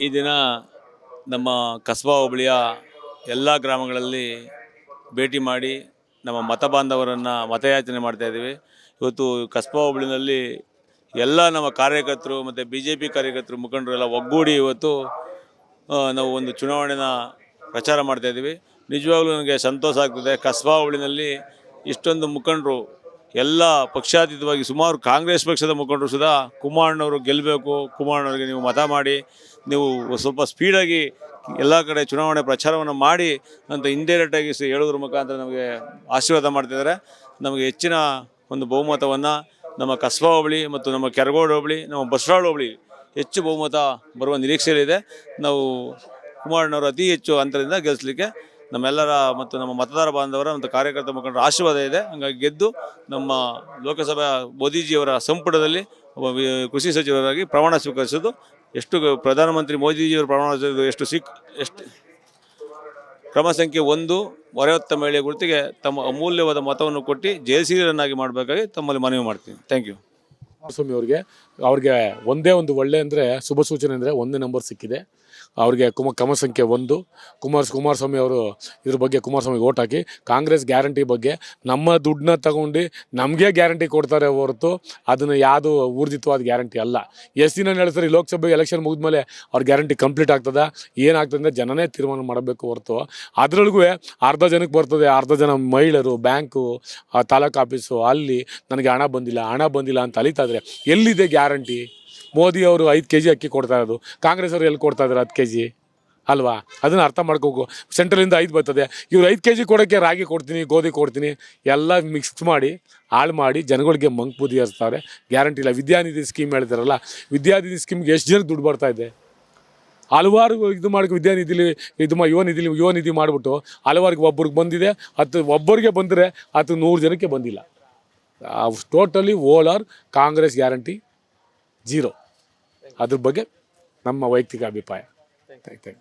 ಈ ದಿನ ನಮ್ಮ ಕಸ್ಬಾ ಹೋಬಳಿಯ ಎಲ್ಲ ಗ್ರಾಮಗಳಲ್ಲಿ ಭೇಟಿ ಮಾಡಿ ನಮ್ಮ ಮತ ಬಾಂಧವರನ್ನು ಮತಯಾಚನೆ ಮಾಡ್ತಾಯಿದ್ದೀವಿ. ಇವತ್ತು ಕಸ್ಬಾ ಹೋಬಳಿನಲ್ಲಿ ಎಲ್ಲ ನಮ್ಮ ಕಾರ್ಯಕರ್ತರು ಮತ್ತು BJP ಕಾರ್ಯಕರ್ತರು ಮುಖಂಡರು ಎಲ್ಲ ಒಗ್ಗೂಡಿ ಇವತ್ತು ನಾವು ಒಂದು ಚುನಾವಣೆನ ಪ್ರಚಾರ ಮಾಡ್ತಾಯಿದ್ದೀವಿ. ನಿಜವಾಗ್ಲೂ ನನಗೆ ಸಂತೋಷ ಆಗ್ತದೆ. ಕಸ್ಬಾ ಹೋಬಳಿನಲ್ಲಿ ಇಷ್ಟೊಂದು ಮುಖಂಡರು ಎಲ್ಲ ಪಕ್ಷಾತೀತವಾಗಿ ಸುಮಾರು ಕಾಂಗ್ರೆಸ್ ಪಕ್ಷದ ಮುಖಂಡರು ಸುಧಾ ಕುಮಾರಣ್ಣವರು ಗೆಲ್ಲಬೇಕು, ಕುಮಾರಣ್ಣವರಿಗೆ ನೀವು ಮತ ಮಾಡಿ, ನೀವು ಸ್ವಲ್ಪ ಸ್ಪೀಡಾಗಿ ಎಲ್ಲ ಕಡೆ ಚುನಾವಣೆ ಪ್ರಚಾರವನ್ನು ಮಾಡಿ ಅಂತ ಇಂಡೈರೆಕ್ಟಾಗಿ ಹೇಳೋದ್ರ ಮುಖಾಂತರ ನಮಗೆ ಆಶೀರ್ವಾದ ಮಾಡ್ತಿದ್ದಾರೆ. ನಮಗೆ ಹೆಚ್ಚಿನ ಒಂದು ಬಹುಮತವನ್ನು ನಮ್ಮ ಕಸ್ಬಾ ಹೋಬಳಿ ಮತ್ತು ನಮ್ಮ ಕೆರಗೋಡು ಹೋಬಳಿ, ನಮ್ಮ ಬಸವರಾಳ ಹೋಬಳಿ ಹೆಚ್ಚು ಬಹುಮತ ಬರುವ ನಿರೀಕ್ಷೆಯಲ್ಲಿದೆ. ನಾವು ಕುಮಾರಣ್ಣವರು ಅತಿ ಹೆಚ್ಚು ಅಂತರದಿಂದ ಗೆಲ್ಲಿಸಲಿಕ್ಕೆ ನಮ್ಮೆಲ್ಲರ ಮತ್ತು ನಮ್ಮ ಮತದಾರ ಬಾಂಧವರ ಮತ್ತು ಕಾರ್ಯಕರ್ತ ಮುಖಂಡರ ಆಶೀರ್ವಾದ ಇದೆ. ಹಾಗಾಗಿ ಗೆದ್ದು ನಮ್ಮ ಲೋಕಸಭಾ ಮೋದಿಜಿಯವರ ಸಂಪುಟದಲ್ಲಿ ಕೃಷಿ ಸಚಿವರಾಗಿ ಪ್ರಮಾಣ ಸ್ವೀಕರಿಸೋದು, ಎಷ್ಟು ಪ್ರಧಾನಮಂತ್ರಿ ಮೋದಿಜಿಯವರು ಪ್ರಮಾಣ ಎಷ್ಟು ಕ್ರಮ ಸಂಖ್ಯೆ 1 ಹೊರೆಹೊತ್ತ ಮಹಿಳೆಯ ಗುರುತಿಗೆ ತಮ್ಮ ಅಮೂಲ್ಯವಾದ ಮತವನ್ನು ಕೊಟ್ಟು ಜಯಶೀಲರನ್ನಾಗಿ ಮಾಡಬೇಕಾಗಿ ತಮ್ಮಲ್ಲಿ ಮನವಿ ಮಾಡ್ತೀನಿ. Thank you. ಕುಮಾರಸ್ವಾಮಿ ಅವ್ರಿಗೆ ಒಂದೇ ಒಂದು ಒಳ್ಳೆ ಅಂದರೆ ಶುಭ ಸೂಚನೆ ಅಂದರೆ 1 ನಂಬರ್ ಸಿಕ್ಕಿದೆ ಅವ್ರಿಗೆ. ಕ್ರಮ ಸಂಖ್ಯೆ 1 ಕುಮಾರಸ್ವಾಮಿ ಅವರು ಇದ್ರ ಬಗ್ಗೆ ಕುಮಾರಸ್ವಾಮಿಗೆ ಓಟ್ ಹಾಕಿ ಕಾಂಗ್ರೆಸ್ ಗ್ಯಾರಂಟಿ ಬಗ್ಗೆ ನಮ್ಮ ದುಡ್ಡನ್ನ ತಗೊಂಡು ನಮಗೆ ಗ್ಯಾರಂಟಿ ಕೊಡ್ತಾರೆ ಹೊರತು ಅದನ್ನು ಯಾವುದು ಊರ್ಜಿತವಾದ ಗ್ಯಾರಂಟಿ ಅಲ್ಲ. ಎಷ್ಟು ದಿನ ಹೇಳ್ತಾರೆ ಲೋಕಸಭೆ ಎಲೆಕ್ಷನ್ ಮುಗಿದ್ಮೇಲೆ ಅವ್ರ ಗ್ಯಾರಂಟಿ ಕಂಪ್ಲೀಟ್ ಆಗ್ತದೆ, ಏನಾಗ್ತದೆ ಅಂದರೆ ಜನನೇ ತೀರ್ಮಾನ ಮಾಡಬೇಕು ಹೊರತು ಅದರೊಳಗೂ ಅರ್ಧ ಜನಕ್ಕೆ ಬರ್ತದೆ, ಅರ್ಧ ಜನ ಮಹಿಳೆಯರು ಬ್ಯಾಂಕು ತಾಲೂಕು ಆಫೀಸು ಅಲ್ಲಿ ನನಗೆ ಹಣ ಬಂದಿಲ್ಲ ಅಂತ ಅಲಿತಾಯಿದ್ರೆ ಎಲ್ಲಿದೆ ಗ್ಯಾರಂಟಿ? ಮೋದಿ ಅವರು 5 kg ಅಕ್ಕಿ ಕೊಡ್ತಾ ಇರೋದು, ಕಾಂಗ್ರೆಸ್ ಅವರು ಎಲ್ಲಿ ಕೊಡ್ತಾ ಇದ್ದಾರೆ 10 kg ಅಲ್ವಾ? ಅದನ್ನು ಅರ್ಥ ಮಾಡ್ಕೋಬೇಕು. ಸೆಂಟ್ರಲಿಂದ 5 ಬರ್ತದೆ, ಇವ್ರು 5 kg ಕೊಡೋಕ್ಕೆ ರಾಗಿ ಕೊಡ್ತೀನಿ, ಗೋಧಿ ಕೊಡ್ತೀನಿ ಎಲ್ಲ ಮಿಕ್ಸ್ ಮಾಡಿ ಹಾಳು ಮಾಡಿ ಜನಗಳಿಗೆ ಮಂಕ್ ಬುದ್ಧಿ ಹರಿಸ್ತಾರೆ. ಗ್ಯಾರಂಟಿ ಇಲ್ಲ. ವಿದ್ಯಾನಿಧಿ ಸ್ಕೀಮ್ ಹೇಳ್ತಾರಲ್ಲ, ವಿದ್ಯಾನಿಧಿ ಸ್ಕೀಮ್ಗೆ ಎಷ್ಟು ಜನಕ್ಕೆ ದುಡ್ಡು ಬರ್ತಾ ಇದೆ? ಹಲವಾರು ಇದು ಮಾಡಿ ವಿದ್ಯಾನಿಧಿಲಿ ಯುವ ನಿಧಿ ಮಾಡಿಬಿಟ್ಟು ಹಲವಾರಿಗೆ ಒಬ್ರಿಗೆ ಬಂದಿದೆ, ಒಬ್ಬರಿಗೆ ಬಂದರೆ 100 ಜನಕ್ಕೆ ಬಂದಿಲ್ಲ. Totally all are Congress guarantee 0. ಅದ್ರ ಬಗ್ಗೆ ನಮ್ಮ ವೈಯಕ್ತಿಕ ಅಭಿಪ್ರಾಯ. Thank you.